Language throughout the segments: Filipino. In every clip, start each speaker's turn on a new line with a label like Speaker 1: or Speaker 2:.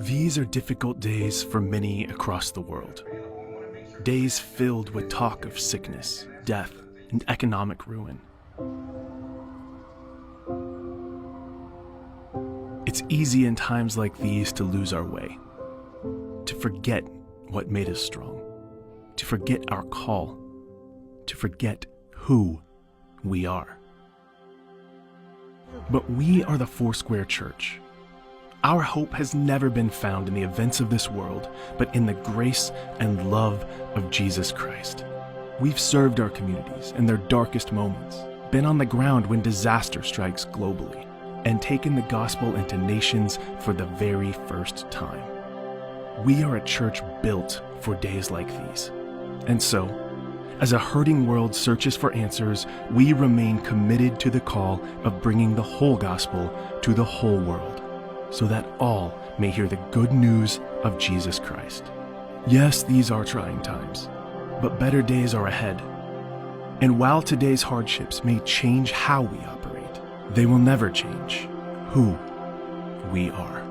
Speaker 1: These are difficult days for many across the world. Days filled with talk of sickness, death, and economic ruin. It's easy in times like these to lose our way, to forget what made us strong, to forget our call, to forget who we are. But we are the Foursquare Church. Our hope has never been found in the events of this world, but in the grace and love of Jesus Christ. We've served our communities in their darkest moments, been on the ground when disaster strikes globally, and taken the gospel into nations for the very first time. We are a church built for days like these. And so, as a hurting world searches for answers, we remain committed to the call of bringing the whole gospel to the whole world, so that all may hear the good news of Jesus Christ. Yes, these are trying times, but better days are ahead. And while today's hardships may change how we operate, they will never change who we are.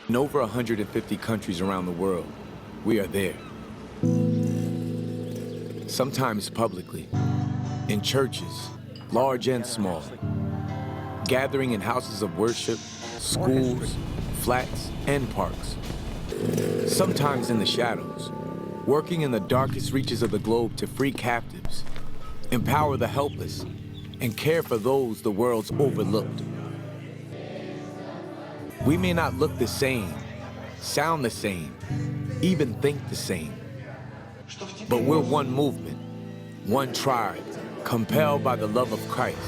Speaker 2: In over 150 countries around the world, we are there. Sometimes publicly, in churches, large and small, gathering in houses of worship, schools, flats, and parks. Sometimes in the shadows, working in the darkest reaches of the globe to free captives, empower the helpless, and care for those the world's overlooked. We may not look the same, sound the same, even think the same. But we're one movement, one tribe, compelled by the love of Christ.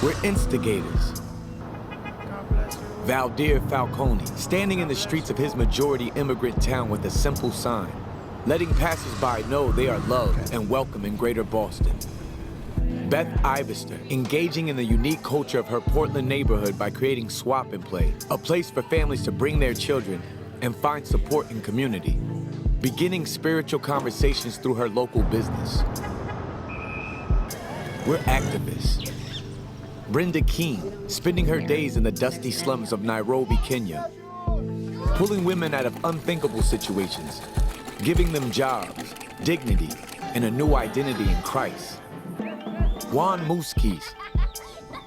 Speaker 2: We're instigators. Valdir Falcone, standing in the streets of his majority immigrant town with a simple sign, letting passersby know they are loved and welcome in Greater Boston. Beth Ivester, engaging in the unique culture of her Portland neighborhood by creating Swap and Play, a place for families to bring their children and find support in community, beginning spiritual conversations through her local business. We're activists. Brenda Keane, spending her days in the dusty slums of Nairobi, Kenya, pulling women out of unthinkable situations, giving them jobs, dignity, and a new identity in Christ. Juan Musquiz,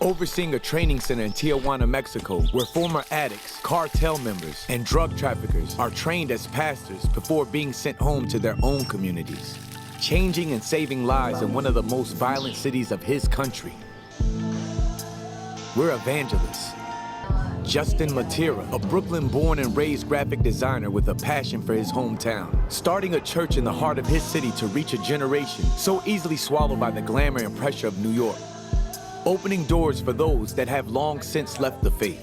Speaker 2: overseeing a training center in Tijuana, Mexico, where former addicts, cartel members, and drug traffickers are trained as pastors before being sent home to their own communities, changing and saving lives in one of the most violent cities of his country. We're evangelists. Justin Matera, a Brooklyn-born and raised graphic designer with a passion for his hometown, starting a church in the heart of his city to reach a generation so easily swallowed by the glamour and pressure of New York, opening doors for those that have long since left the faith.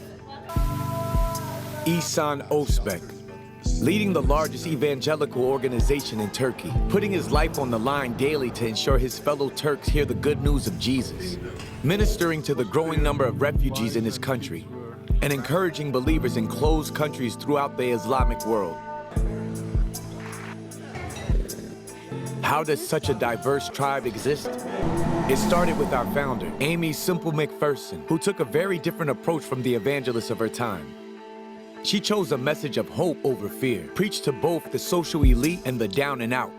Speaker 2: Ihsan Özbek, leading the largest evangelical organization in Turkey, putting his life on the line daily to ensure his fellow Turks hear the good news of Jesus, ministering to the growing number of refugees in his country, and encouraging believers in closed countries throughout the Islamic world. How does such a diverse tribe exist? It started with our founder, Aimee Semple McPherson, who took a very different approach from the evangelists of her time. She chose a message of hope over fear, preached to both the social elite and the down and out.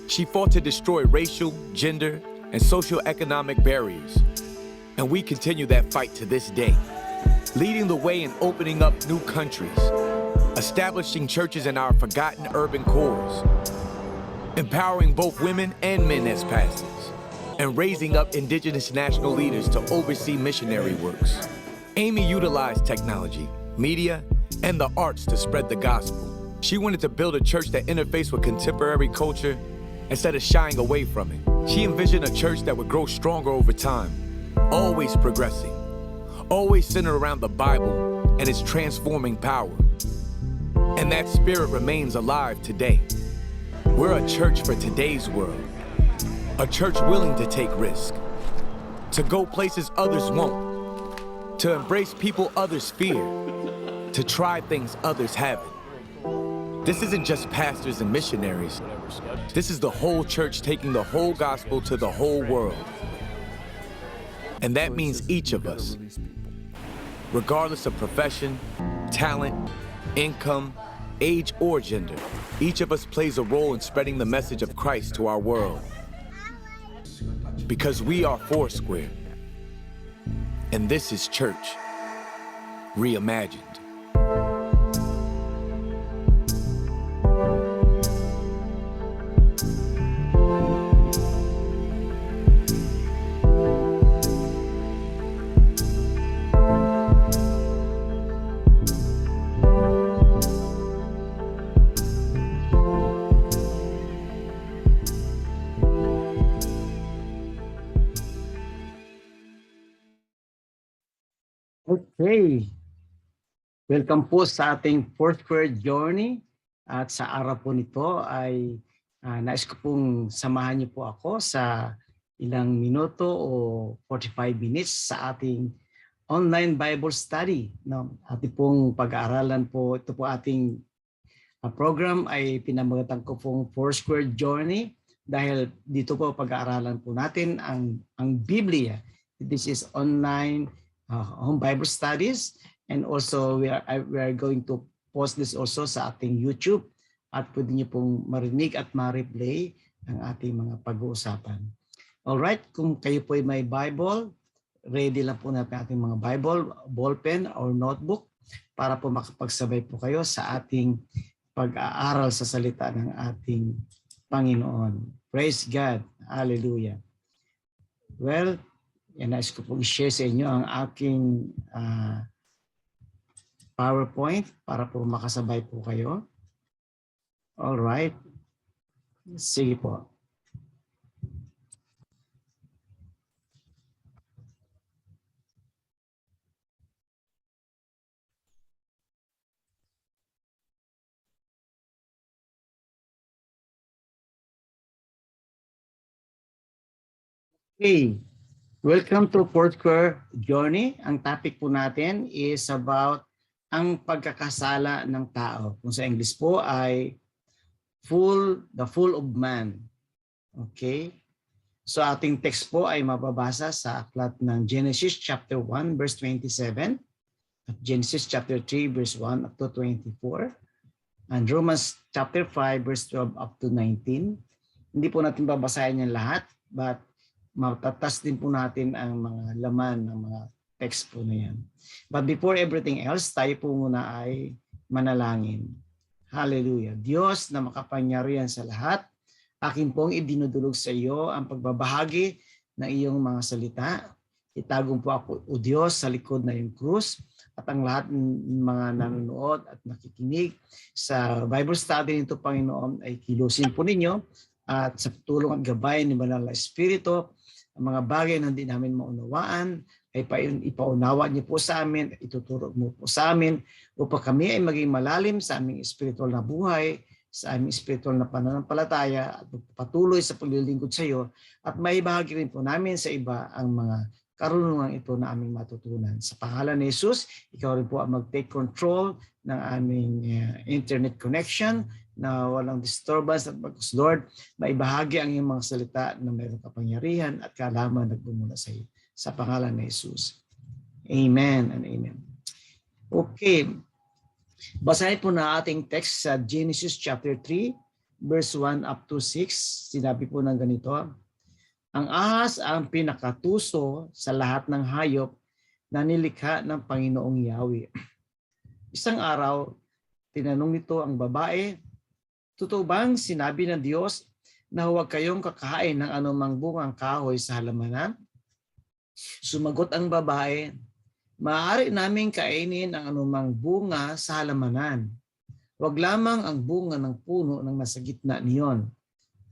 Speaker 2: She fought to destroy racial, gender, and socioeconomic barriers. And we continue that fight to this day, leading the way in opening up new countries, establishing churches in our forgotten urban cores, empowering both women and men as pastors, and raising up indigenous national leaders to oversee missionary works. Aimee utilized technology, media, and the arts to spread the gospel. She wanted to build a church that interfaced with contemporary culture instead of shying away from it. She envisioned a church that would grow stronger over time, always progressing, always centered around the Bible and its transforming power. And that spirit remains alive today. We're a church for today's world. A church willing to take risk. To go places others won't. To embrace people others fear. To try things others haven't. This isn't just pastors and missionaries. This is the whole church taking the whole gospel to the whole world. And that means each of us, regardless of profession, talent, income, age, or gender, each of us plays a role in spreading the message of Christ to our world. Because we are Foursquare. And this is church, reimagined.
Speaker 3: Okay. Welcome po sa ating Foursquare Journey. At sa araw po nito ay nais ko pong samahan niyo po ako sa ilang minuto o 45 minutes sa ating online Bible study. No? Ating pong pag-aaralan po, ito po ating program ay pinamagatan ko pong Foursquare Journey dahil dito po pag-aaralan po natin ang Biblia. This is online home Bible studies, and also we are going to post this also sa ating YouTube at pwede niyo pong marinig at ma-replay ang ating mga pag-uusapan. Alright, kung kayo po ay may Bible, ready lang po natin ating mga Bible, ballpen or notebook para po makapagsabay po kayo sa ating pag-aaral sa salita ng ating Panginoon. Praise God. Hallelujah. Well, yan, nais ko pong i-share sa inyo ang aking PowerPoint para po makasabay po kayo. All right. Sige po. Okay. Welcome to Foursquare Journey. Ang topic po natin is about ang pagkakasala ng tao. Kung sa English po ay the fall of man. Okay? So ating text po ay mababasa sa aklat ng Genesis chapter 1 verse 27 at Genesis chapter 3 verse 1 up to 24 and Romans chapter 5 verse 12 up to 19. Hindi po natin babasahin yan lahat, but matatas din po natin ang mga laman ng mga text po na yan. But before everything else, tayo po muna ay manalangin. Hallelujah. Diyos na makapangyarihan sa lahat, akin pong idinudulog sa iyo ang pagbabahagi ng iyong mga salita. Itagong po ako, O Diyos, sa likod na yung krus at ang lahat ng mga nanonood at nakikinig sa Bible study nito, Panginoon, ay kilusin po ninyo at sa tulong at gabay ni Banal na Espiritu, ang mga bagay na hindi namin maunawaan ay ipaunawa niyo po sa amin, ituturo mo po sa amin upang kami ay maging malalim sa aming espiritual na buhay, sa aming espiritual na pananampalataya at patuloy sa paglilingkod sa iyo at maibahagi rin po namin sa iba ang mga karunungan ito na aming matutunan. Sa pangalan ni Jesus, ikaw rin po ang mag-take control ng aming internet connection na walang disturbance at Lord, maibahagi ang iyong mga salita na mayroong kapangyarihan at kaalaman nagbumula sa iyo. Sa pangalan ni Jesus. Amen and amen. Okay. Basahin po na ating text sa Genesis chapter 3, verse 1 up to 6. Sinabi po ng ganito, ang ahas ang pinakatuso sa lahat ng hayop na nilikha ng Panginoong Yahweh. Isang araw, tinanong nito ang babae, totoo bang sinabi ng Diyos na huwag kayong kakain ng anumang bungang kahoy sa halamanan? Sumagot ang babae, maaari naming kainin ang anumang bunga sa halamanan. Huwag lamang ang bunga ng puno ng nasa gitna niyon.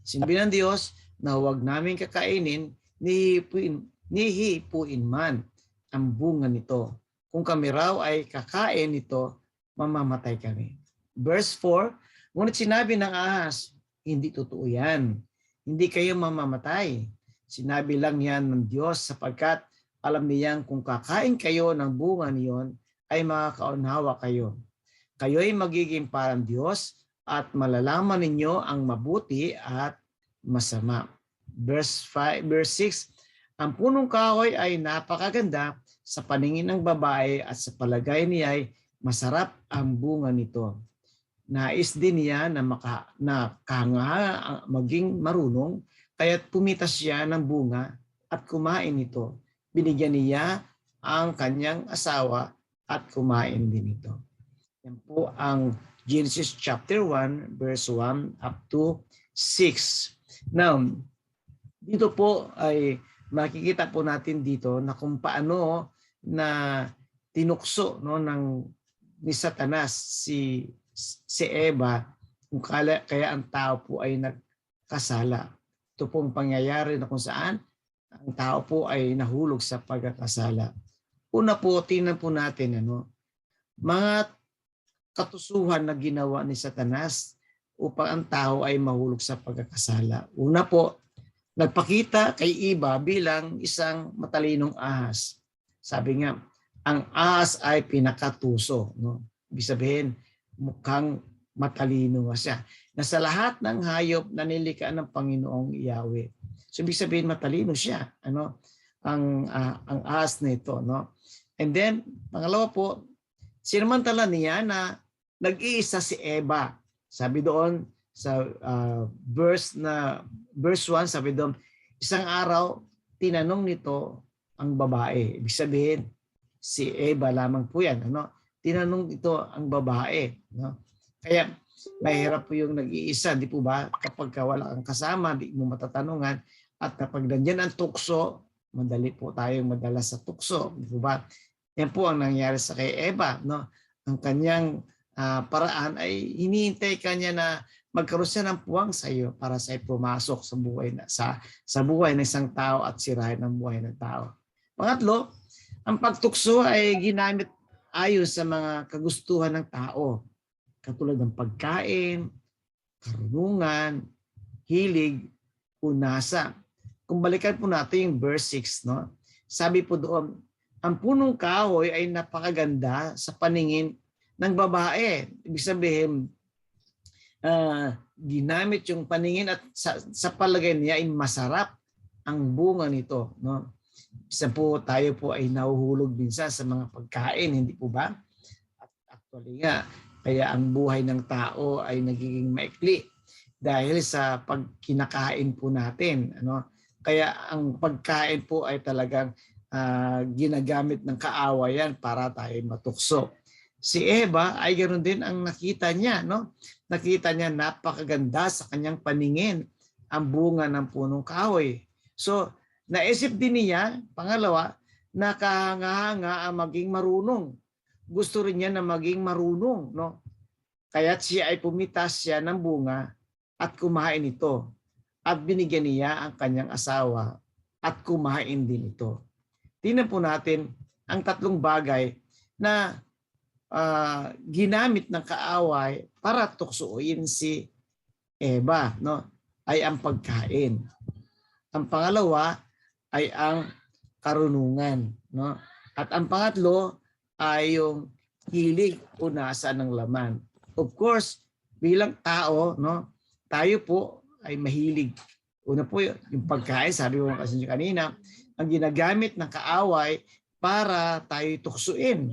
Speaker 3: Sinabi ng Diyos na huwag namin kakainin, nihipuin man ang bunga nito. Kung kami raw ay kakain nito, mamamatay kami. Verse 4, ngunit sinabi ng ahas, Hindi totoo yan. Hindi kayo mamamatay. Sinabi lang yan ng Diyos sapagkat alam niyang kung kakain kayo ng bunga niyon ay makakaunawa kayo. Kayo ay magiging parang Diyos at malalaman ninyo ang mabuti at masama. Verse 6, ang punong kahoy ay napakaganda sa paningin ng babae at sa palagay niya ay masarap ang bunga nito. Nais din niya na maging marunong, kaya't pumitas siya ng bunga at kumain nito. Binigyan niya ang kanyang asawa at kumain din ito. Yan po ang Genesis chapter 1 verse 1 up to 6. Now, dito po ay makikita po natin dito na kung paano na tinukso ni Satanas si Eva kung kaya ang tao po ay nagkasala. Ito pong pangyayari na kung saan ang tao po ay nahulog sa pagkakasala. Una po, tingnan po natin mga katusuhan na ginawa ni Satanas upang ang tao ay mahulog sa pagkakasala. Una po, nagpakita kay Eva bilang isang matalinong ahas. Sabi nga, ang ahas ay pinakatuso. Ibig sabihin, mukhang matalino siya. Na sa lahat ng hayop na nilikha ng Panginoong Yahweh. So ibig sabihin, matalino siya. Ang ahas nito. And then, pangalawa po, sinamantala niya na nag-iisa si Eva. Sabi doon sa verse 1, sabi doon, isang araw tinanong nito ang babae. Ibig sabihin, si Eva lamang po yan. Tinanong ito ang babae. Kaya mahirap po yung nag-iisa, di po ba? Kapag wala kang kasama, di mo matatanungan. At kapag nandiyan ang tukso, madali po tayong madala sa tukso. Di po ba? Yan po ang nangyari sa kay Eva. Ang kanyang paraan ay hinihintay kanya na magkaroon siya ng puwang sa iyo para sa pumasok sa buhay ng isang tao at sirahin ang buhay ng tao. Pangatlo, ang pagtukso ay ginamit ayon sa mga kagustuhan ng tao, katulad ng pagkain, karunungan, hilig, unasa. Kung balikan po natin yung verse 6, sabi po doon, ang punong kahoy ay napakaganda sa paningin ng babae. Ibig sabihin, ginamit yung paningin at sa palagay niya ay masarap ang bunga nito. Isa po tayo po ay nahuhulog minsan sa mga pagkain, hindi po ba? At actually nga, kaya ang buhay ng tao ay nagiging maikli dahil sa pagkinakain po natin. Kaya ang pagkain po ay talagang ginagamit ng kaawayan para tayo matukso. Si Eva ay ganoon din ang nakita niya. Nakita niya napakaganda sa kanyang paningin ang bunga ng punong kahoy. So, naisip din niya, pangalawa, na kahanga-hanga ang maging marunong. Gusto rin niya na maging marunong. Kaya't siya ay pumitas siya ng bunga at kumain ito. At binigyan niya ang kanyang asawa at kumain din ito. Tingnan po natin ang tatlong bagay na ginamit ng kaaway para tuksoin si Eva, ay ang pagkain. Ang pangalawa ay ang karunungan, at ang pangatlo ay yung hilig o nasa ng laman. Of course, bilang tao, tayo po ay mahilig. Una po yung pagkain, sabi ko kasi kanina, ang ginagamit ng kaaway para tayo tuksuin.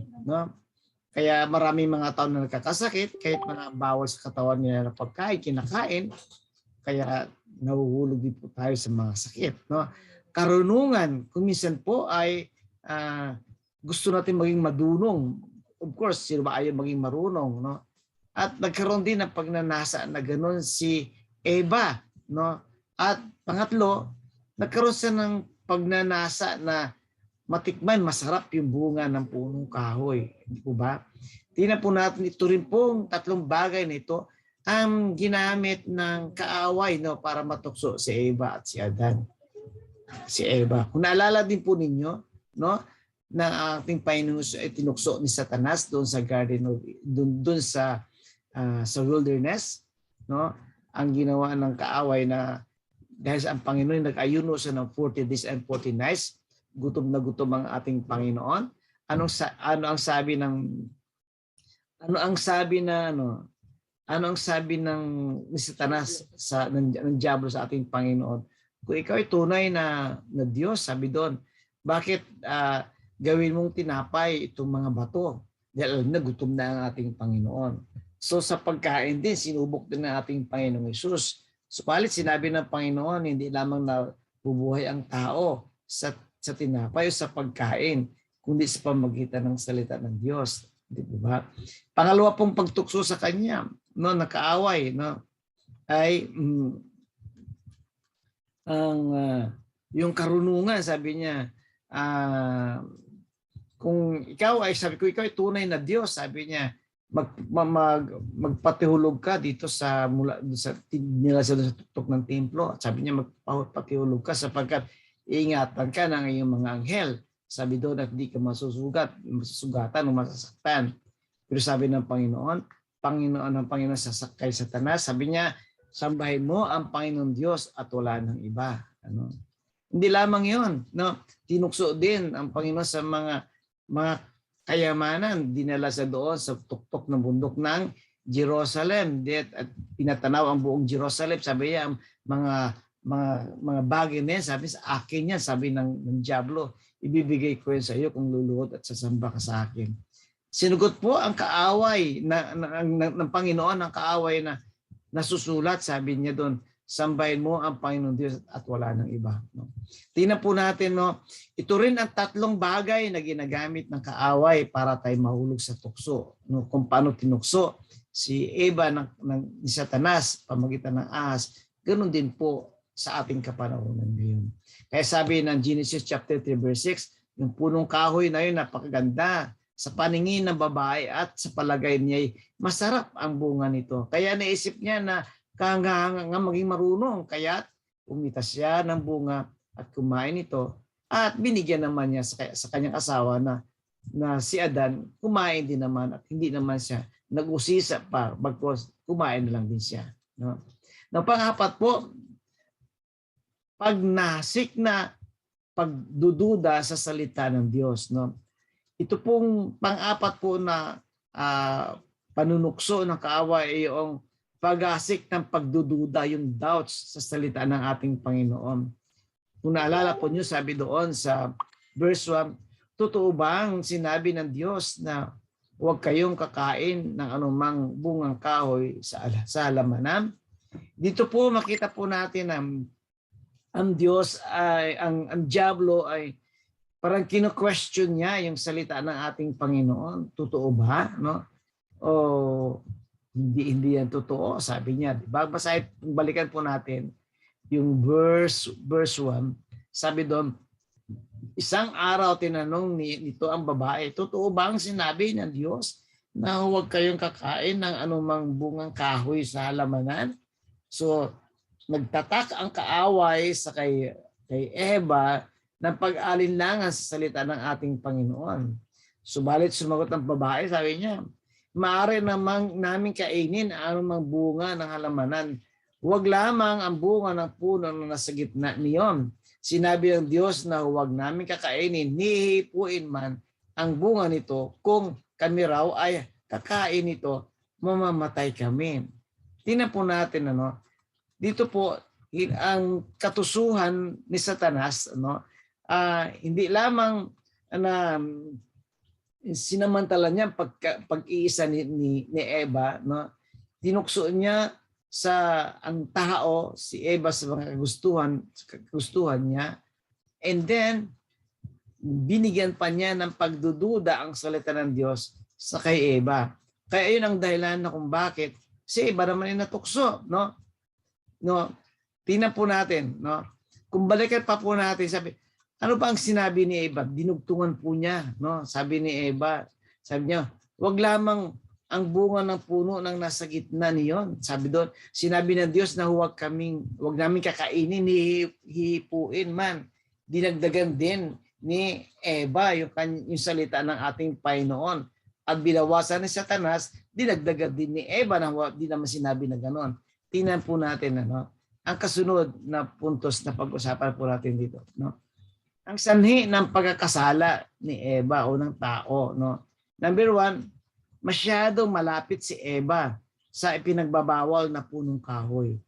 Speaker 3: Kaya maraming mga tao na nagkakasakit, kahit mga bawal sa katawan nila na pagkain, kinakain, kaya nahuhulog din po tayo sa mga sakit. Karunungan, kung minsan po ay gusto natin maging madunong. Of course, sino ba ayaw maging marunong? At nagkaroon din ng pagnanasa na gano'n si Eva. At pangatlo, nagkaroon siya ng pagnanasa na matikman, masarap yung bunga ng punong kahoy. Hindi po ba? Tingnan po natin, ito rin pong tatlong bagay na ito ang ginamit ng kaaway para matukso si Eva at si Adan. Si Eva. Kung naalala din po ninyo, na ating Panginoon ay tinukso ni Satanas doon sa garden, doon sa wilderness, ang ginawa ng kaaway na dahil ang Panginoon nag-ayuno siya ng 40 days and 40 nights, gutom na gutom ang ating Panginoon. Ano ang sabi ng ni Satanas ng diablo sa ating Panginoon? Kung ikaw ay tunay na Diyos, sabi doon, bakit gawin mong tinapay itong mga bato? Dahil alam na gutom na ang ating Panginoon. So sa pagkain din, sinubok din ng ating Panginoong Hesus. Subalit sinabi ng Panginoon, hindi lamang na bubuhay ang tao sa tinapay o sa pagkain, kundi sa pamagitan ng salita ng Diyos. Di ba? Pangalawa pong pagtukso sa kanya, nakaaway, ay yung karunungan, sabi niya, kung ikaw ay tunay na Diyos, sabi niya, magpatihulog ka dito sa nila sa tuktok ng templo. Sabi niya, magpatihulog ka sapagkat iingatan ka ng iyong mga anghel. Sabi doon at hindi ka masusugatan o masasaktan. Pero sabi ng Panginoon sasakay Satanas. Sabi niya, sambahin mo ang Panginoon Diyos at wala ng iba. Hindi lamang yun. Tinukso din ang Panginoon sa mga kayamanan, dinala sa doon sa tuktok ng bundok ng Jerusalem. At pinatanaw ang buong Jerusalem. Sabi niya, mga bagay na yan, sabi sa akin yan, sabi ng diablo, ibibigay ko yan sa iyo kung luluhod at sasamba ka sa akin. Sinugot po ang kaaway ng Panginoon, ang kaaway na nasusulat, sabi niya doon, sambahin mo ang Panginoon Diyos at wala ng iba. Tingnan po natin, ito rin ang tatlong bagay na ginagamit ng kaaway para tayo mahulog sa tukso. Kung paano tinukso si Eva ni Satanas, pamagitan ng ahas, ganoon din po sa ating kapanahunan ngayon. Kaya sabi ng Genesis chapter 3 verse 6, yung punong kahoy na yun napakaganda sa paningin ng babae at sa palagay niya masarap ang bunga nito. Kaya naisip niya na nga maging marunong, kaya umitas siya ng bunga at kumain ito at binigyan naman niya sa kanyang asawa na si Adan, kumain din naman at hindi naman siya nag-usisa pa, bagkos kumain na lang din siya. Pang-apat po, pagnasik na pagdududa sa salita ng Diyos. Ito pong pang-apat po na panunukso ng kaaway ay yung pag-asik ng pagdududa, yung doubts sa salita ng ating Panginoon. Kung naalala po niyo, sabi doon sa verse 1, totoo bang sinabi ng Diyos na huwag kayong kakain ng anumang bungang kahoy sa halamanan? Dito po makita po natin ang Diyos ay, ang diablo ay parang kino-question niya yung salita ng ating Panginoon. Totoo ba? O hindi yan totoo, sabi niya. Diba? Balikan po natin yung verse 1. Sabi doon, isang araw tinanong nito ang babae, totoo ba ang sinabi ng Diyos na huwag kayong kakain ng anumang bungang kahoy sa halamanan? So, nagtatak ang kaaway sa kay Eva ng pag-alinlangan sa salita ng ating Panginoon. Subalit sumagot ang babae, sabi niya, maaari namang namin kainin ang anumang bunga ng halamanan. Huwag lamang ang bunga ng puno na nasa gitna niyon. Sinabi ng Diyos na huwag namin kakainin, hihipuin man ang bunga nito. Kung kami raw ay kakain ito, mamamatay kami. Tingnan po natin, dito po ang katusuhan ni Satanas, hindi lamang na sinamantala niya pag-iisa ni Eva, tinukso niya ang tao, si Eva sa mga kagustuhan niya, and then binigyan pa niya ng pagdududa ang salita ng Diyos sa kay Eva. Kaya yun ang dahilan na kung bakit si Eva naman ay natukso, tingnan po natin, kung balikan pa po natin, sabi, ano ba ang sinabi ni Eva? Dinugtungan po niya, sabi ni Eva, sabi niya, wag lamang ang bunga ng puno ng nasa gitna niyon. Sabi doon, sinabi ng Diyos na huwag namin kakainin, hihipuin man. Dinagdagan din ni Eva yung salita ng ating Panginoon. At binawasan ni Satanas, dinagdagan din ni Eva na di naman sinabi na gano'n. tingnan po natin ang kasunod na puntos na pag-usapan po natin dito, no? Ang sanhi ng pagkakasala ni Eva o ng tao, no? Number one, masyadong malapit si Eva sa ipinagbabawal na punong kahoy.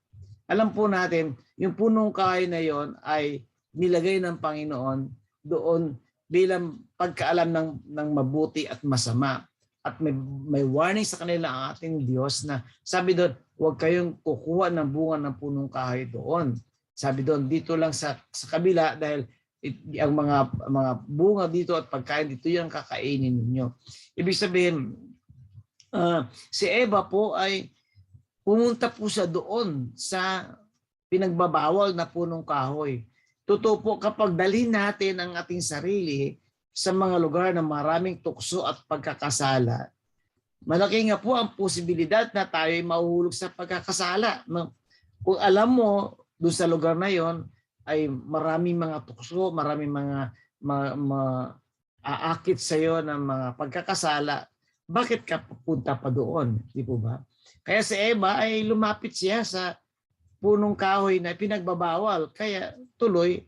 Speaker 3: Alam po natin, yung punong kahoy na yon ay nilagay ng Panginoon doon bilang pagkaalam ng mabuti at masama. At may warning sa kanila ang ating Diyos na sabi doon, huwag kayong kukuha ng bunga ng punong kahoy doon. Sabi doon, dito lang sa kabila dahil ang mga bunga dito at pagkain dito yung kakainin ninyo. Ibig sabihin, si Eva po ay pumunta po siya doon sa pinagbabawal na punong kahoy. Totoo po, kapag dalhin natin ang ating sarili sa mga lugar na maraming tukso at pagkakasala, malaki nga po ang posibilidad na tayo ay mahuhulog sa pagkakasala. Kung alam mo, doon sa lugar na yon ay maraming mga tukso, maraming mga aakit sa iyo ng mga pagkakasala, bakit ka pupunta pa doon? Di po ba? Kaya si Eva ay lumapit siya sa punong kahoy na pinagbabawal. Kaya tuloy,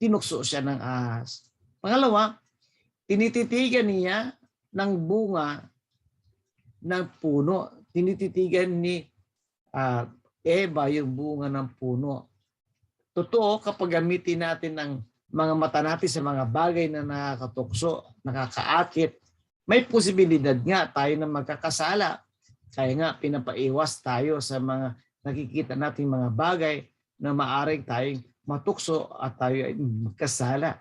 Speaker 3: tinukso siya ng ahas. Pangalawa, tinititigan niya ng bunga ng puno. Tinititigan ni Eva yung bunga ng puno. Totoo, kapag gamitin natin ng mga mata natin sa mga bagay na nakakatukso, nakakaakit, may posibilidad nga tayo na magkakasala. Kaya nga pinapaiwas tayo sa mga nakikita nating mga bagay na maaring tayong matukso at tayo ay magkasala.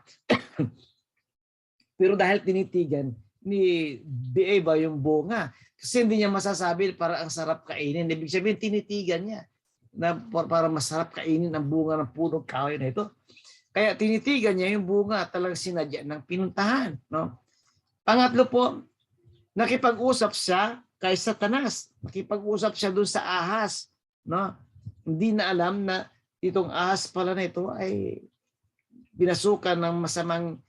Speaker 3: Pero dahil tinitigan ni Eva yung bunga, kasi hindi niya masasabi para ang sarap kainin. Ibig sabihin tinitigan niya na para masarap kainin ang bunga ng punong kahoy na ito. Kaya tinitigan niya yung bunga, talagang sinadya ng pinuntahan, no? Pangatlo po, nakipag-usap siya kay Satanas. Nakipag-usap siya doon sa ahas, no? Hindi na alam na itong ahas pala na ito ay binasukan ng masamang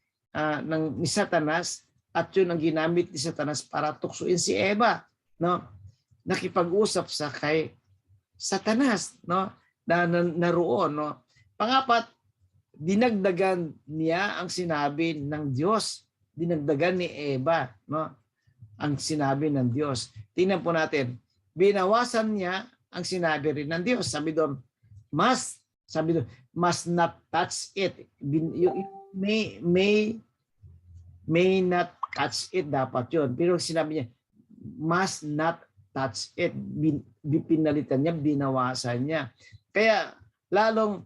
Speaker 3: ni Satanas, at yun ang ginamit ni Satanas para tuksuin si Eva, no? Nakipag-usap siya kay Satanas, no? Naroon, no? Pangapat, dinagdagan niya ang sinabi ng Diyos. Dinagdagan ni Eva, no? Ang sinabi ng Diyos. Tingnan po natin. Binawasan niya ang sinabi rin ng Diyos. Sabi doon, must not touch it. May not touch it, dapat yun. Pero sinabi niya, must not touch it. Pinalitan niya, binawasan niya. Kaya lalong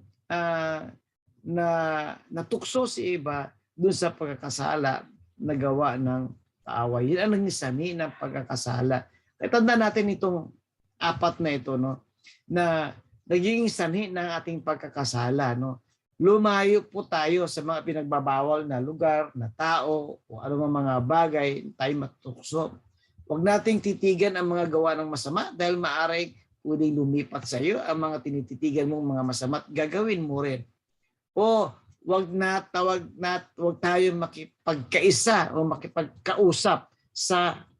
Speaker 3: natukso si Eva doon sa pagkakasala na gawa ng kaaway. Yun ang nangisani ng pagkakasala. Kaya tandaan natin itong apat na ito, no, na naging sanhi ng ating pagkakasala, no. Lumayo po tayo sa mga pinagbabawal na lugar, na tao, o ano mga bagay tayo matukso. Huwag nating titigan ang mga gawa ng masama dahil maaaring pwedeng lumipat sa iyo ang mga tinititigan mong mga masama at gagawin mo rin. O wag tayo makipagkaisa o makipagkausap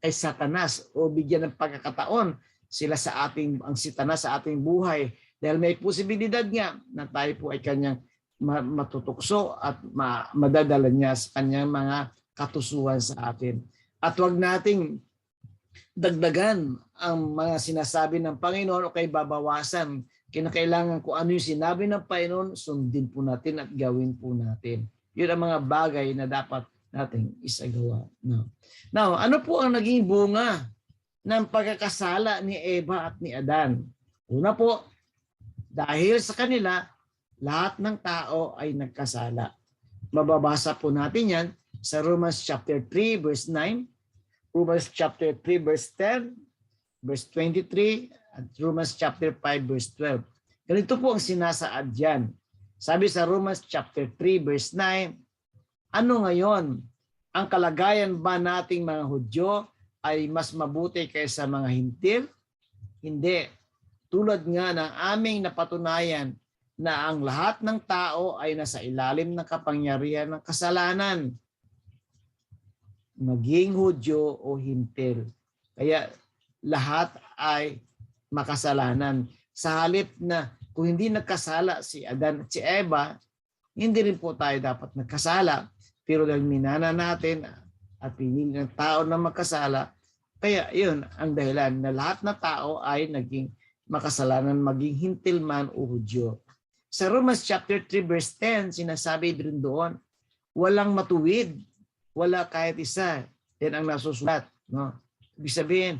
Speaker 3: kay Satanas o bigyan ng pagkakataon sila ang Satanas sa ating buhay, dahil may posibilidad nga na tayo po ay kanyang matutukso at madadala niya sa kanyang mga katusuhan sa atin. At wag nating dagdagan ang mga sinasabi ng Panginoon o kay babawasan. Kinakailangan kung ano yung sinabi ng Panginoon, sundin po natin at gawin po natin. Yun ang mga bagay na dapat nating isagawa. Now, ano po ang naging bunga ng pagkakasala ni Eva at ni Adan? Una po, dahil sa kanila, lahat ng tao ay nagkasala. Mababasa po natin yan sa Romans chapter 3 verse 9, Romans chapter 3 verse 10, verse 23, at Romans chapter 5 verse 12. Ganito po ang sinasaad diyan. Sabi sa Romans chapter 3 verse 9, ano ngayon? Ang kalagayan ba nating mga Hudyo ay mas mabuti kaysa mga Hintil? Hindi. Tulad nga ng aming napatunayan na ang lahat ng tao ay nasa ilalim ng kapangyarihan ng kasalanan, maging Hudyo o Hintil. Kaya lahat ay makasalanan. Sa halip na kung hindi nagkasala si Adan at si Eva, hindi rin po tayo dapat nagkasala. Pero dahil minana natin at pinili ng tao na magkasala, kaya yun ang dahilan na lahat na tao ay naging makasalanan, maging hintil man o Hudyo. Sa Romans chapter 3 verse 10, sinasabi din doon, walang matuwid, wala kahit isa. Yan ang nasusulat. No? Ibig sabihin,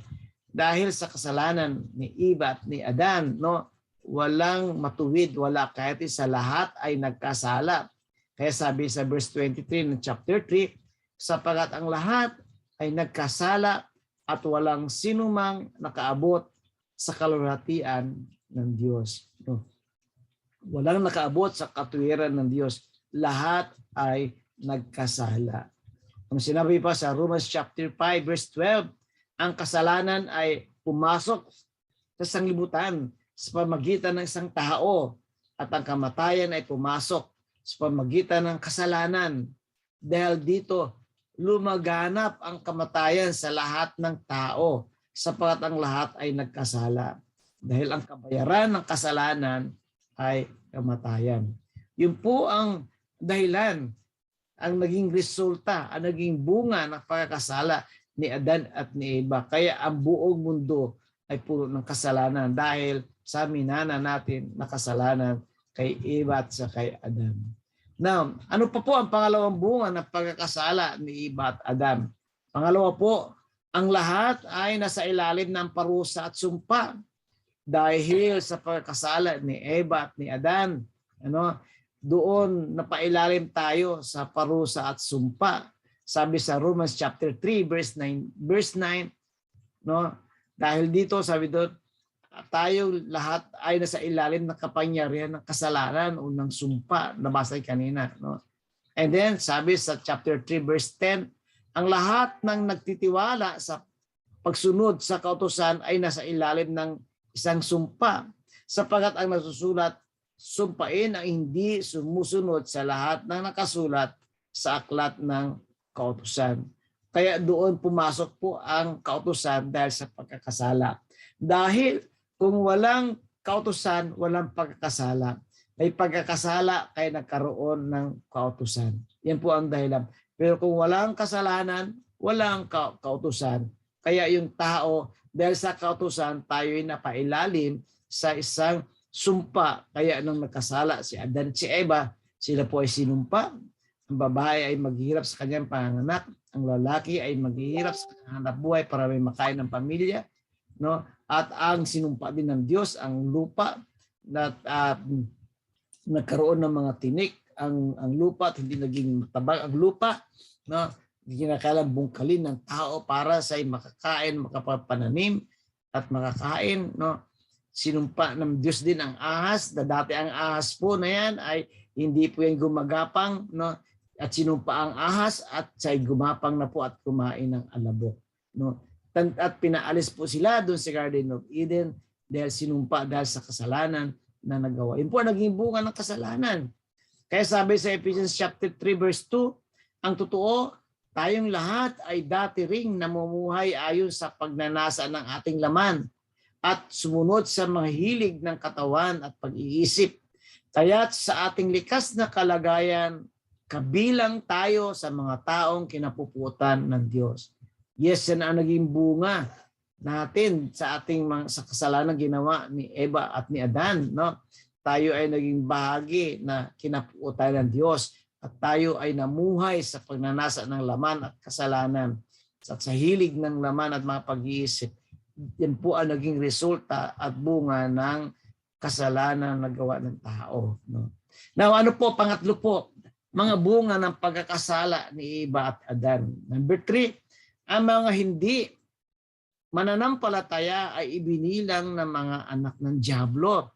Speaker 3: dahil sa kasalanan ni Eva at ni Adan, no, walang matuwid, wala kahit isa, lahat ay nagkasala. Kaya sabi sa verse 23 ng chapter 3, sapagat ang lahat ay nagkasala at walang sinumang nakaabot sa kalwalhatian ng Diyos. No? Walang nakaabot sa katuwiran ng Diyos. Lahat ay nagkasala. Ang sinabi pa sa Romans chapter 5 verse 12, ang kasalanan ay pumasok sa sanglibutan sa pamagitan ng isang tao at ang kamatayan ay pumasok sa pamagitan ng kasalanan. Dahil dito, lumaganap ang kamatayan sa lahat ng tao sapagkat ang lahat ay nagkasala. Dahil ang kabayaran ng kasalanan ay kamatayan. Yun po ang dahilan, ang naging resulta, ang naging bunga ng pagkakasala ni Adan at ni Eva. Kaya ang buong mundo ay puro ng kasalanan dahil sa minana natin na kasalanan kay Eva at sa kay Adan. Now, ano pa po ang pangalawang bunga ng pagkakasala ni Eva at Adan? Pangalawa po, ang lahat ay nasa ilalim ng parusa at sumpa dahil sa pagkakasala ni Eva at ni Adan. Doon napailalim tayo sa parusa at sumpa. Sabi sa Romans chapter 3 verse 9, no? Dahil dito sabi doon, tayo lahat ay nasa ilalim ng kapangyarihan ng kasalanan o ng sumpa, nabasa kanina, no? And then sabi sa chapter 3 verse 10, ang lahat ng nagtitiwala sa pagsunod sa kautusan ay nasa ilalim ng isang sumpa, sapagkat ang nasusulat, sumpain ang hindi sumusunod sa lahat ng nakasulat sa aklat ng kautusan. Kaya doon pumasok po ang kautusan dahil sa pagkakasala. Dahil kung walang kautusan, walang pagkakasala. May pagkakasala kaya nagkaroon ng kautusan. Yan po ang dahilan. Pero kung walang kasalanan, walang kautusan. Kaya yung tao, dahil sa kautusan, tayo'y napailalim sa isang sumpa. Kaya nung nagkasala si Adan at si Eva, sila po ay sinumpa. Ang babae ay maghihirap sa kanyang panganak, ang lalaki ay maghihirap sa hanap buhay para may makain ng pamilya, no? At ang sinumpa din ng Diyos ang lupa na nagkaroon ng mga tinik ang lupa at hindi naging matabang ang lupa, no? Ginakalang bungkalin ng tao para sa makakain, makapananim at makakain, no? Sinumpa ng Diyos din ang ahas, na dati ang ahas po na yan ay hindi po yan gumagapang, no? At sinumpa ang ahas at siya'y gumapang na po at kumain ng alabok, no? At pinaalis po sila doon sa Garden of Eden dahil sinumpa dahil sa kasalanan na nagawa. Yun po ang naging bunga ng kasalanan. Kaya sabi sa Ephesians chapter 3 verse 2, ang totoo, tayong lahat ay dati ring namumuhay ayon sa pagnanasa ng ating laman at sumunod sa mga hilig ng katawan at pag-iisip. Kaya't sa ating likas na kalagayan, kabilang tayo sa mga taong kinapuputan ng Diyos. Yes, yan ang naging bunga natin sa ating sa kasalanan ginawa ni Eva at ni Adan, no? Tayo ay naging bahagi na kinapuputan ng Diyos at tayo ay namuhay sa pagnanasa ng laman at kasalanan at sa hilig ng laman at mga pag-iisip. Yan po ang naging resulta at bunga ng kasalanan na gawa ng tao, no? Now, ano po, pangatlo po, mga bunga ng pagkakasala ni Eva at Adan. Number 3, ang mga hindi mananampalataya ay ibinilang ng mga anak ng dyablo.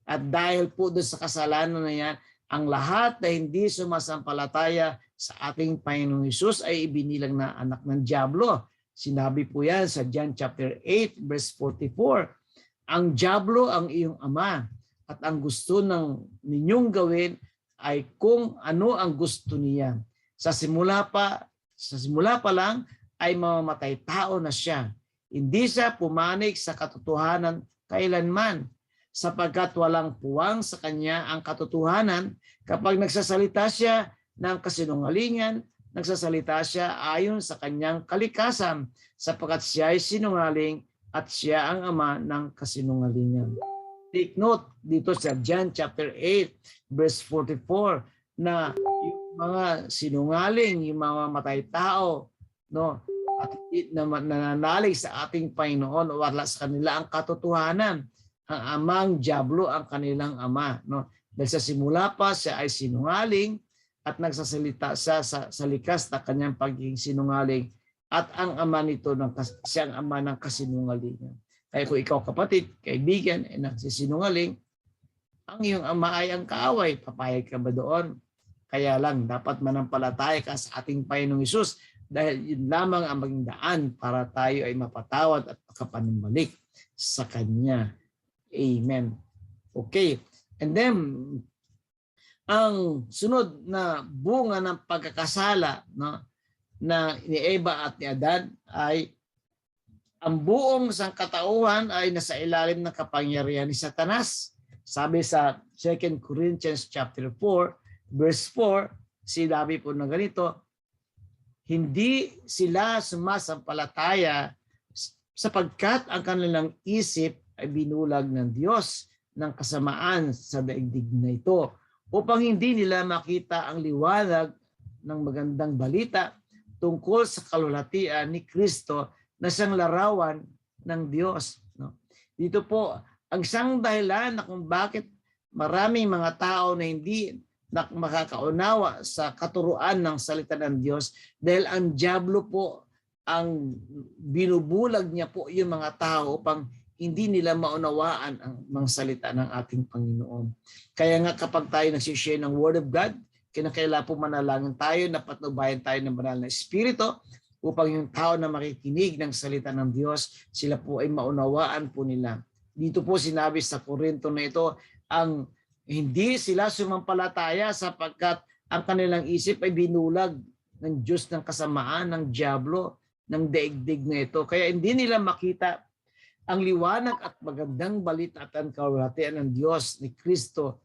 Speaker 3: At dahil po doon sa kasalanan na yan, ang lahat na hindi sumasampalataya sa ating Panginoong Hesus ay ibinilang na anak ng dyablo. Sinabi po yan sa John chapter 8 verse 44. Ang dyablo ang iyong ama at ang gusto ng ninyong gawin ay kung ano ang gusto niya. Sa simula pa lang ay mamamatay tao na siya. Hindi siya pumanig sa katotohanan kailanman sapagkat walang puwang sa kanya ang katotohanan. Kapag nagsasalita siya ng kasinungalingan, nagsasalita siya ayon sa kanyang kalikasan, sapagkat siya ay sinungaling at siya ang ama ng kasinungalingan. Take note dito sa John chapter 8 verse 44 na yung mga sinungaling, yung mga matay tao, no, at nananalig sa ating Panginoon, wala sa kanila ang katotohanan. Ang amang diablo ang kanilang ama, no. Dahil sa simula pa siya ay sinungaling at nagsasalita siya sa likas na kanyang pagiging sinungaling, at ang ama nito siya ang ama ng kasinungalingan. Kaya kung ikaw kapatid, kaibigan, ay nagsisinungaling, ang iyong ama ay ang kaaway. Papayag ka ba doon? Kaya lang, dapat manampalataya ka sa ating Panginoong Hesus dahil yun lamang ang maging daan para tayo ay mapatawad at makapanumbalik sa Kanya. Amen. Okay. And then, ang sunod na bunga ng pagkakasala, no, na ni Eva at ni Adan ay ang buong sangkatauhan ay nasa ilalim ng kapangyarihan ni Satanas. Sabi sa 2 Corinthians chapter 4, verse 4, sinabi po na ganito, hindi sila sumasampalataya sapagkat ang kanilang isip ay binulag ng Diyos ng kasamaan sa daigdig na ito, upang hindi nila makita ang liwanag ng magandang balita tungkol sa kalulatian ni Kristo na siyang larawan ng Diyos. No? Dito po, ang siyang dahilan na kung bakit maraming mga tao na hindi makakaunawa sa katuruan ng salita ng Diyos, dahil ang diablo po, ang binubulag niya po yung mga tao upang hindi nila maunawaan ang mga salita ng ating Panginoon. Kaya nga kapag tayo nagsishare ng Word of God, kinakailangan po manalangin tayo na patnubayan tayo ng banal na Espiritu upang yung tao na makikinig ng salita ng Diyos, sila po ay maunawaan po nila. Dito po sinabi sa Korinto na ito, ang hindi sila sumampalataya sapagkat ang kanilang isip ay binulag ng Diyos ng kasamaan, ng diablo, ng daigdig na ito. Kaya hindi nila makita ang liwanag at magandang balita at ang kalulatian ng Diyos ni Kristo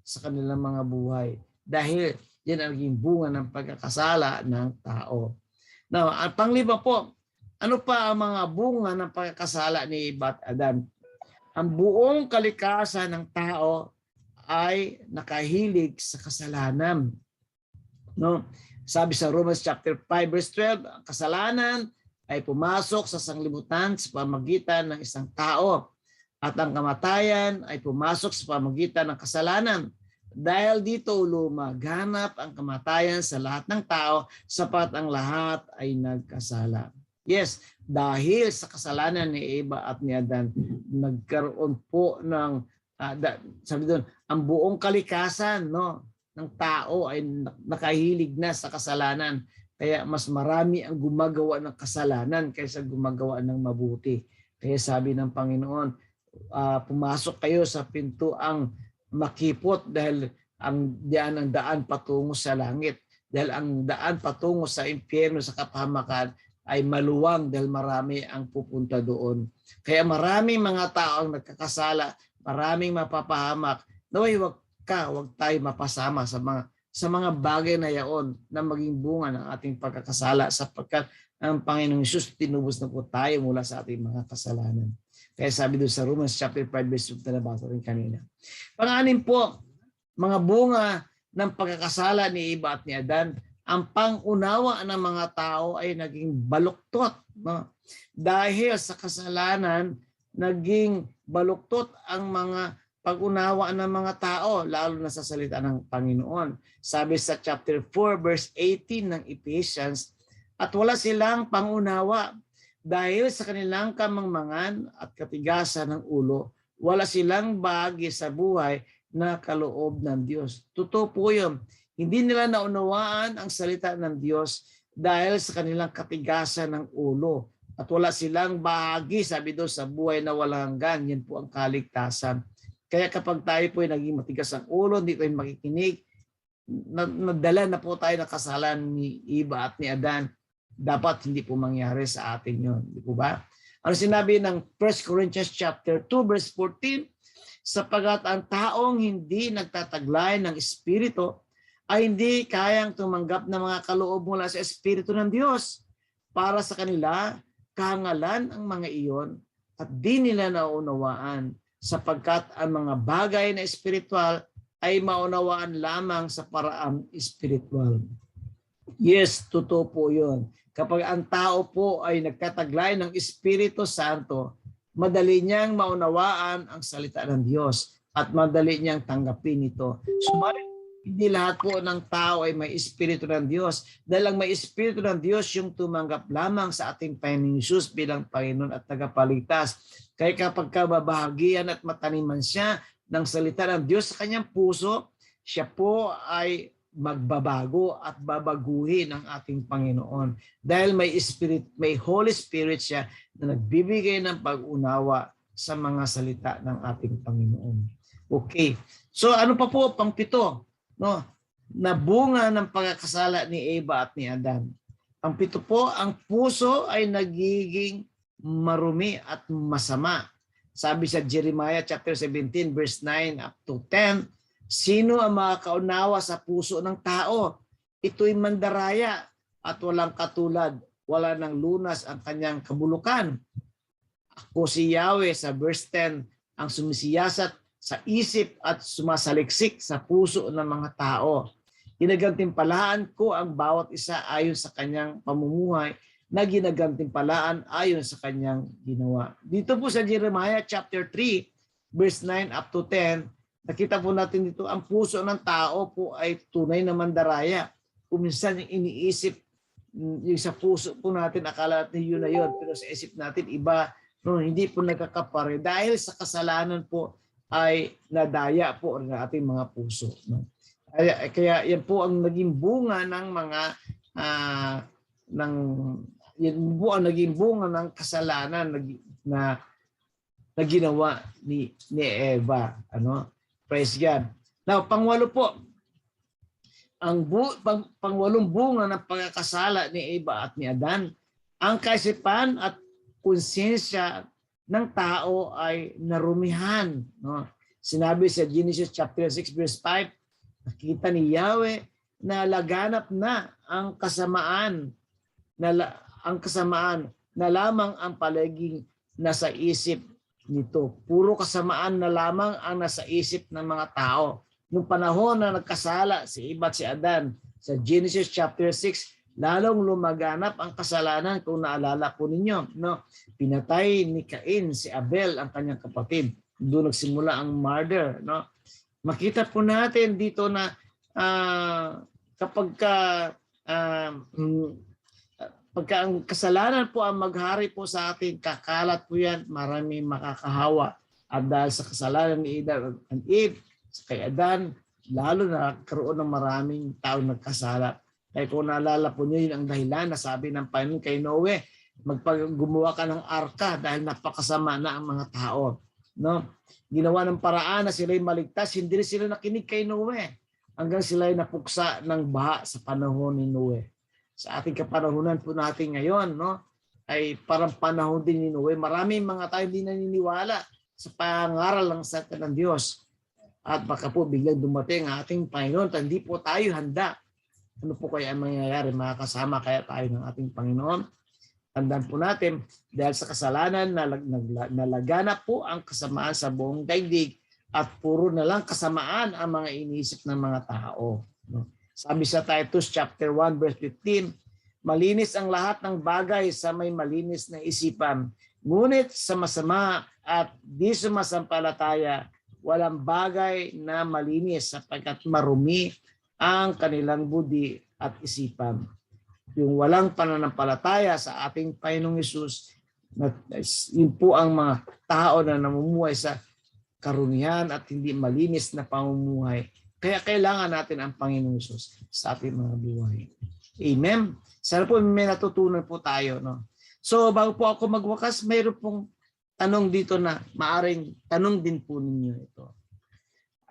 Speaker 3: sa kanilang mga buhay. Dahil yan ang naging bunga ng pagkakasala ng tao. Now, ang panglima po, ano pa ang mga bunga ng pagkakasala ni Eva at Adan? Ang buong kalikasan ng tao ay nakahilig sa kasalanan. No? Sabi sa Romans chapter 5 verse 12, ang kasalanan ay pumasok sa sanglibutan sa pamagitan ng isang tao, at ang kamatayan ay pumasok sa pamagitan ng kasalanan. Dahil dito lumaganap ang kamatayan sa lahat ng tao, sapat ang lahat ay nagkasala. Yes, dahil sa kasalanan ni Eva at ni Adan, nagkaroon po ng sabi doon, ang buong kalikasan, no, ng tao ay nakahilig na sa kasalanan. Kaya mas marami ang gumagawa ng kasalanan kaysa gumagawa ng mabuti. Kaya sabi ng Panginoon, pumasok kayo sa pintuang makipot dahil ang daan patungo sa langit. Dahil ang daan patungo sa impyerno, sa kapahamakan, ay maluwang dahil marami ang pupunta doon. Kaya maraming mga tao ang nagkakasala, maraming mapapahamak. Naway wag tayo mapasama sa mga bagay na yaon na maging bunga ng ating pagkakasala, sapagkat ang Panginoong Hesus tinubos na po tayo mula sa ating mga kasalanan. Kaya sabi doon sa Romans chapter 5 verse 2 na nabasa rin kanina. Pang-anim po, mga bunga ng pagkakasala ni Eva at ni Adan, ang pangunawa ng mga tao ay naging baluktot. No? Dahil sa kasalanan, naging baluktot ang mga pag-unawa ng mga tao, lalo na sa salita ng Panginoon. Sabi sa chapter 4 verse 18 ng Ephesians, at wala silang pangunawa dahil sa kanilang kamangmangan at katigasan ng ulo, wala silang bahagi sa buhay na kaloob ng Diyos. Totoo po yun. Hindi nila naunawaan ang salita ng Diyos dahil sa kanilang katigasan ng ulo. At wala silang bahagi, sabi doon, sa buhay na walang hanggan. Yan po ang kaligtasan. Kaya kapag tayo po ay naging matigas ang ulo, hindi tayo makikinig, nadala na po tayo ng kasalanan ni Eva at ni Adan, dapat hindi po mangyari sa atin yun. Di po ba? Ano sinabi ng 1 Corinthians chapter 2 verse 14? sapagat ang taong hindi nagtataglay ng Espiritu ay hindi kayang tumanggap ng mga kaloob mula sa Espiritu ng Diyos. Para sa kanila, kahangalan ang mga iyon at di nila naunawaan sapagkat ang mga bagay na espiritual ay maunawaan lamang sa paraang espiritual. Yes, totoo po yun. Kapag ang tao po ay nagkataglay ng Espiritu Santo, madali niyang maunawaan ang salita ng Diyos at madali niyang tanggapin ito. Subalit, hindi lahat po ng tao ay may Espiritu ng Diyos. Dahil ang may Espiritu ng Diyos yung tumanggap lamang sa ating Panginoong Hesus bilang Panginoon at tagapagligtas. Kaya kapag kababahagian at mataniman siya ng salita ng Diyos sa kanyang puso, siya po ay magbabago at babaguhin ang ating Panginoon. Dahil may Holy Spirit siya na nagbibigay ng pag-unawa sa mga salita ng ating Panginoon. Okay. So ano pa po pang 7? No, na bunga ng pagkakasala ni Eva at ni Adan. Ang 7 po, ang puso ay nagiging marumi at masama. Sabi sa Jeremiah chapter 17 verse 9 up to 10, sino ang makakaunawa sa puso ng tao? Ito'y mandaraya at walang katulad, wala ng lunas ang kanyang kabulukan. Ako si Yahweh sa verse 10, ang sumisiyasat sa isip at sumasaliksik sa puso ng mga tao. Ginagantimpalaan ko ang bawat isa ayon sa kanyang pamumuhay na ginagantimpalaan ayon sa kanyang ginawa. Dito po sa Jeremiah chapter 3 verse 9 up to 10, nakita po natin dito ang puso ng tao po ay tunay na mandaraya. Kuminsan yung iniisip yung sa puso po natin, akala natin yun na yun, pero sa isip natin iba, no, hindi po nagkakapare dahil sa kasalanan po ay nadaya po ng ating mga puso. No? Kaya yan po ang naging bunga ng mga yan po ang naging bunga ng kasalanan na ginawa ni Eva. Ano? Praise God. Now, pang-8 po, ang pang-8 bunga ng pagkakasala ni Eva at ni Adan, ang kaisipan at konsensya ng tao ay narumihan. No? Sinabi sa Genesis chapter 6 verse 5, nakita ni Yahweh na laganap na ang kasamaan na lamang ang palaging nasa isip nito. Puro kasamaan na lamang ang nasa isip ng mga tao. Nung panahon na nagkasala si Eva at si Adan sa Genesis chapter 6, lalong lumaganap ang kasalanan kung naalala po ninyo. No? Pinatay ni Cain si Abel, ang kanyang kapatid. Doon nagsimula ang murder. No? Makita po natin dito na pagka ang kasalanan po ang maghari po sa atin, kakalat po yan, marami makakahawa. At dahil sa kasalanan ni Adam and Eve, kay Adan, lalo na karoon ng maraming tao nagkasala. Kaya kung naalala po niyo, yun ang dahilan na sabi ng Panginoon kay Noe, gumawa ka ng arka dahil napakasama na ang mga tao. No? Ginawa ng paraan na sila'y maligtas, hindi rin sila nakinig kay Noe hanggang sila'y napuksa ng baha sa panahon ni Noe. Sa ating kapanahunan po natin ngayon, no, ay parang panahon din ni Noe. Maraming mga tayo hindi naniniwala sa pangaral ng salita ng Diyos. At baka po biglang dumating ang ating Panginoon, hindi po tayo handa. Ano po kaya ang mangyayari? Makakasama kaya tayo ng ating Panginoon? Tandaan po natin, dahil sa kasalanan, nalaganap po ang kasamaan sa buong daigdig at puro na lang kasamaan ang mga iniisip ng mga tao. Sabi sa Titus chapter 1 verse 15, malinis ang lahat ng bagay sa may malinis na isipan. Ngunit sa masama at di sumasampalataya, walang bagay na malinis sapagkat marumi ang kanilang budi at isipan. Yung walang pananampalataya sa ating Panginoong Hesus, yun po ang mga tao na namumuhay sa karunihan at hindi malinis na pamumuhay. Kaya kailangan natin ang Panginoong Hesus sa ating mga buhay. Amen? Sana po may natutunan po tayo. No? So bago po ako magwakas, mayroon pong tanong dito na maaring tanong din po ninyo ito.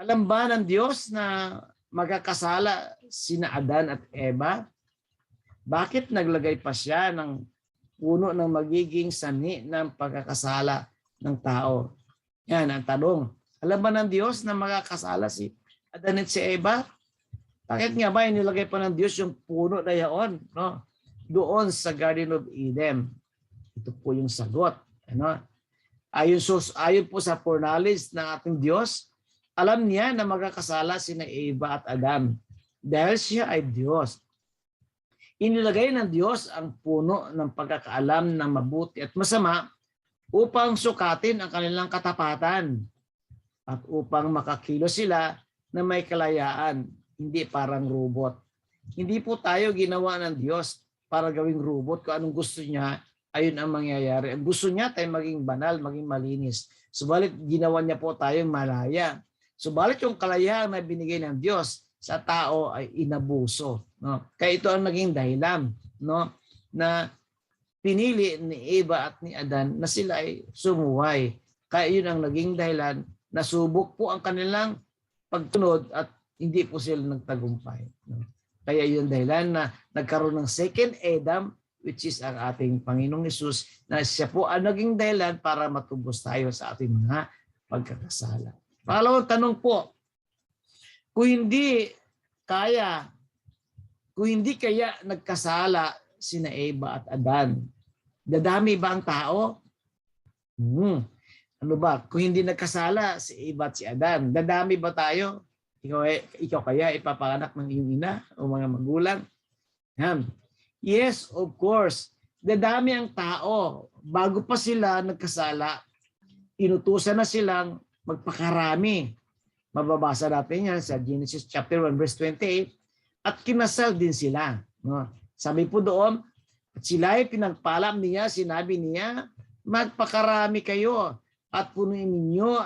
Speaker 3: Alam ba ng Diyos na magkakasala sina Adan at Eva? Bakit naglagay pa siya ng puno ng magiging sanhi ng pagkakasala ng tao? Yan ang tanong. Alam ba ng Diyos na makakasala si Adan at si Eva? Bakit nga ba inilagay pa ng Diyos yung puno na yaon, no? Doon sa Garden of Eden. Ito po yung sagot. Ano? Ayon po sa foreknowledge ng ating Diyos, alam niya na magkakasala sina Eva at Adam dahil siya ay Diyos. Inilagay ng Diyos ang puno ng pagkakaalam ng mabuti at masama upang sukatin ang kanilang katapatan at upang makakilos sila na may kalayaan, hindi parang robot. Hindi po tayo ginawa ng Diyos para gawing robot. Kung anong gusto niya, ayun ang mangyayari. Ang gusto niya tayo maging banal, maging malinis. Subalit ginawa niya po tayong malaya. Subalit yung kalayaan na binigay ng Diyos sa tao ay inabuso. No? Kaya ito ang naging dahilan, no? Na pinili ni Eva at ni Adan na sila ay sumuway. Kaya yun ang naging dahilan, nasubok po ang kanilang pagtunod at hindi po sila nagtagumpay. No? Kaya yun dahilan na nagkaroon ng second Adam, which is ang ating Panginoong Hesus, na siya po ang naging dahilan para matubos tayo sa ating mga pagkakasala. Pangalawang tanong po, kung hindi kaya nagkasala sina Eva at Adan, dadami ba ang tao? Ano ba? Kung hindi nagkasala si Eva at si Adan, dadami ba tayo? Ikaw kaya ipapanganak ng iyong ina o mga magulang? Yes, of course. Dadami ang tao. Bago pa sila nagkasala, inutusan na silang magpakarami. Mababasa natin yan sa Genesis chapter 1 verse 28. At kinasal din sila. No? Sabi po doon, at sila ay pinagpalam niya, sinabi niya, magpakarami kayo at punuin ninyo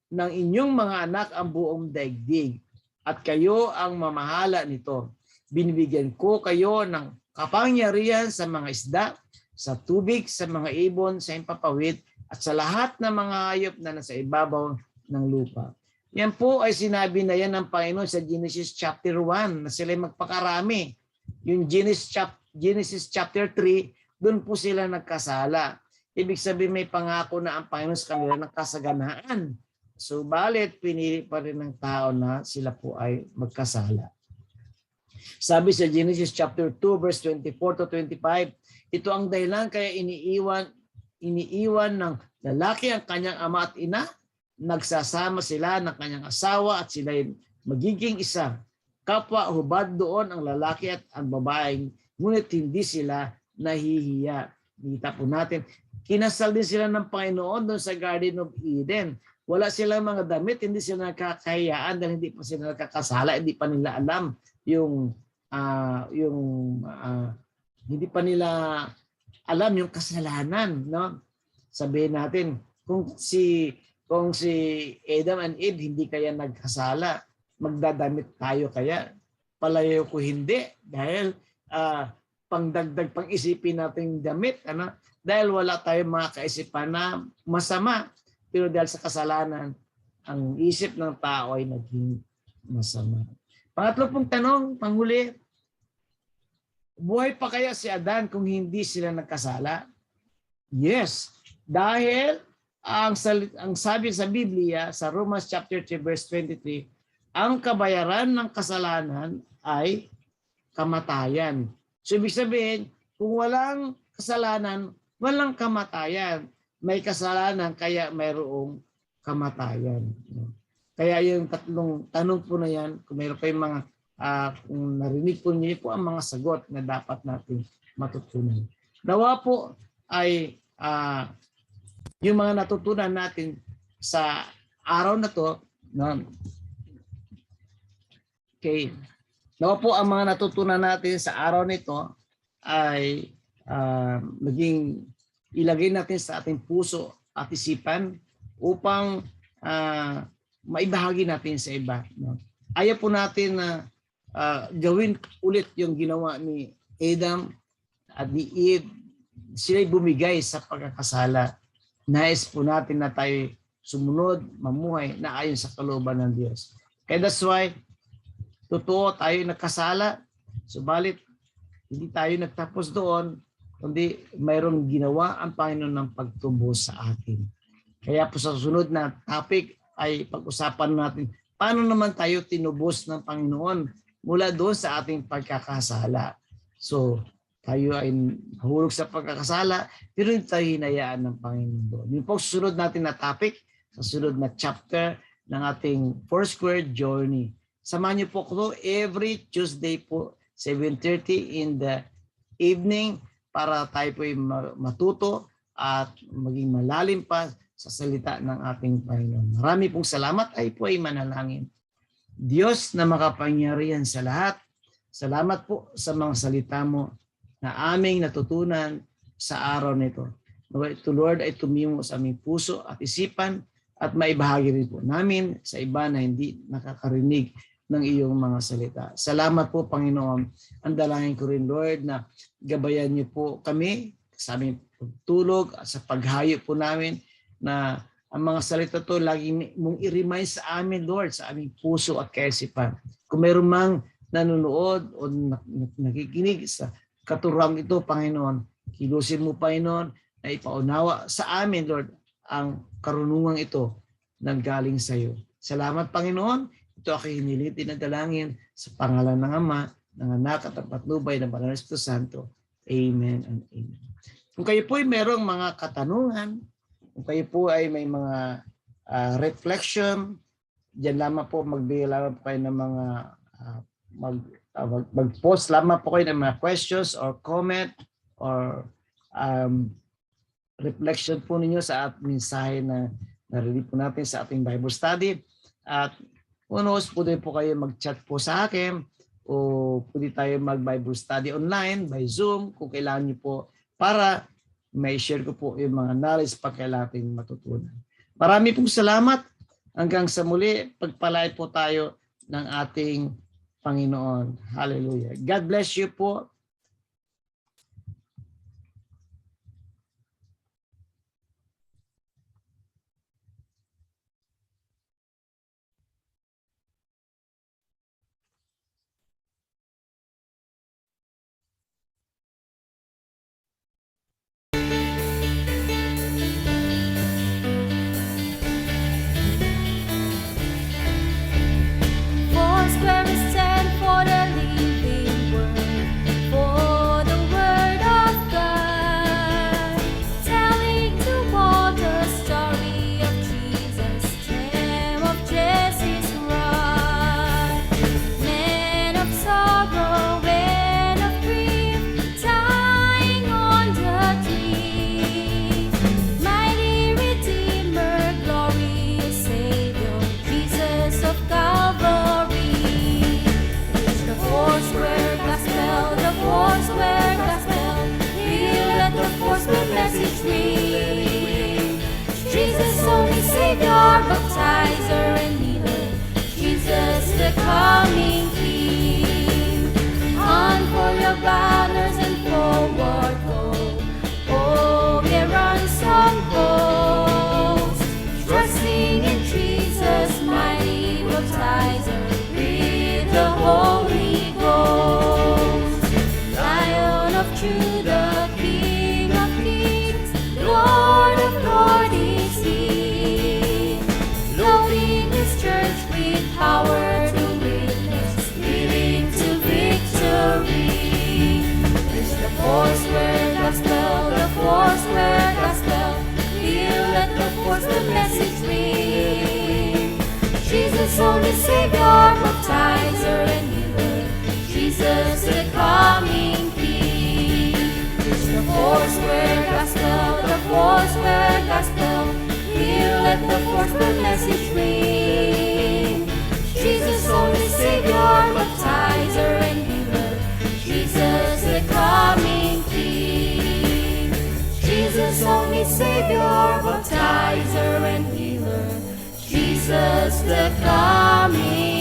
Speaker 3: ng inyong mga anak ang buong daigdig. At kayo ang mamahala nito. Binibigyan ko kayo ng kapangyarihan sa mga isda, sa tubig, sa mga ibon, sa impapawid, at sa lahat ng mga hayop na nasa ibabaw ng lupa. Yan po ay sinabi na yan ng Panginoon sa Genesis chapter 1 na sila magpakarami. Yung Genesis chapter 3, doon po sila nagkasala. Ibig sabihin may pangako na ang Panginoon sa kanila ng kasaganaan. Subalit, pinili pa rin ng tao na sila po ay magkasala. Sabi sa Genesis chapter 2 verse 24 to 25, ito ang dahilan kaya iniiwan ng lalaki ang kanyang ama at ina, nagsasama sila ng kanyang asawa at sila magiging isa. Kapwa hubad doon ang lalaki at ang babaeng, ngunit hindi sila nahihiya. Kita po natin, kinasal din sila ng Panginoon doon sa Garden of Eden. Wala silang mga damit, hindi sila nakakahiyaan dahil hindi pa sila nakakasala, hindi pa nila alam hindi pa nila alam yung kasalanan, no? Sabihin natin kung si Adam and Eve hindi kaya nagkasala, magdadamit tayo kaya? Palayo ko hindi dahil pangdagdag pang isipin natin damit, ano? Dahil wala tayong mga kaisipan na masama, pero dahil sa kasalanan ang isip ng tao ay naging masama. Pangatlo pong tanong, panghuli, buhay pa kaya si Adan kung hindi sila nagkasala? Yes, dahil ang sabi sa Biblia, sa Romans chapter 3 verse 23, ang kabayaran ng kasalanan ay kamatayan. So ibig sabihin, kung walang kasalanan, walang kamatayan. May kasalanan kaya mayroong kamatayan. Kaya yung tatlong tanong po na yan, kung mayroon kayong mga kung narinig po niyo po ang mga sagot na dapat natin matutunan. Nawa po ay yung mga natutunan natin sa araw na to, no? Okay. Nawa po ang mga natutunan natin sa araw nito ay maging ilagay natin sa ating puso at isipan upang maibahagi natin sa iba. No? Ayaw po natin na gawin ulit yung ginawa ni Adam at ni Eve. Sila'y bumigay sa pagkakasala. Nais po natin na tayo sumunod, mamuhay na ayon sa kalooban ng Diyos. Kaya that's why, totoo tayo nagkasala, subalit hindi tayo nagtapos doon, kundi mayroong ginawa ang Panginoon ng pagtubos sa atin. Kaya po sa susunod na topic, ay pag-usapan natin paano naman tayo tinubos ng Panginoon mula doon sa ating pagkakasala. So, tayo ay nahulog sa pagkakasala, pero hindi tayo hinayaan ng Panginoon doon. Yung po susunod natin na topic, sa sunod na chapter ng ating Foursquare Journey. Samahan niyo po ko every Tuesday po, 7:30 in the evening, para tayo po ay matuto at maging malalim pa sa salita ng ating Panginoon. Marami pong salamat, ay po ay manalangin. Diyos na makapangyarihan sa lahat, salamat po sa mga salita mo na aming natutunan sa araw nito. Ito, Lord, ay tumimo sa aming puso at isipan at maibahagi rin po namin sa iba na hindi nakakarinig ng iyong mga salita. Salamat po, Panginoon. Ang dalangin ko rin, Lord, na gabayan niyo po kami sa aming pagtulog at sa paghayo po namin, na ang mga salita to lagi mong i-remind sa amin, Lord, sa aming puso at kaisipan. Kung mayroon mang nanonood o nakikinig sa katurang ito, Panginoon, kilusin mo, Panginoon, na ipaunawa sa amin, Lord, ang karunungan ito nang galing sa iyo. Salamat, Panginoon. Ito ako'y hinilitin na dalangin sa pangalan ng Ama, ng Anak at ng Patnubay ng Banal na Espiritu Santo. Amen and amen. Kung kayo po ay merong mga katanungan, kung kayo po ay may mga reflection, diyan lamang po magbigay lamang po kayo ng mga mag-post lamang po kayo ng mga questions or comment or reflection po ninyo sa ating mensahe na narinig po natin sa ating Bible study. At unos po din po kayo mag-chat po sa akin o pwede tayo mag-Bible study online by Zoom kung kailangan niyo po, para may share ko po yung mga knowledge pa kailangan natin matutunan. Marami pong salamat. Hanggang sa muli, pagpalay po tayo ng ating Panginoon. Hallelujah. God bless you po.
Speaker 4: Foursquare is stand for the living word, for the word of God, telling to all the story of Jesus, stem of Jesse's rod, man of sorrow and of grief, dying on the tree, mighty Redeemer, glorious Savior, Jesus of Calvary. The Foursquare Gospel, the Foursquare Gospel, here let the Foursquare message ring. Jesus, only Savior, baptizer and healer, Jesus the coming King. On for your banners and forward go, oh, we run some hosts, trusting in Jesus, mighty baptizer, with the Holy Ghost. Lion of Judah, King of kings, Lord of lords is he, loading his church with power to witness, leading to victory. It's the Foursquare Gospel, the Foursquare Gospel, here let the Foursquare message ring. Jesus, only Savior, baptizer and healer, Jesus the coming King. It's the Foursquare Gospel, the Foursquare Gospel, here let the Foursquare message ring. Jesus, only Savior, baptizer and healer, Jesus the coming King. Jesus, only Savior, baptizer and healer, Jesus the coming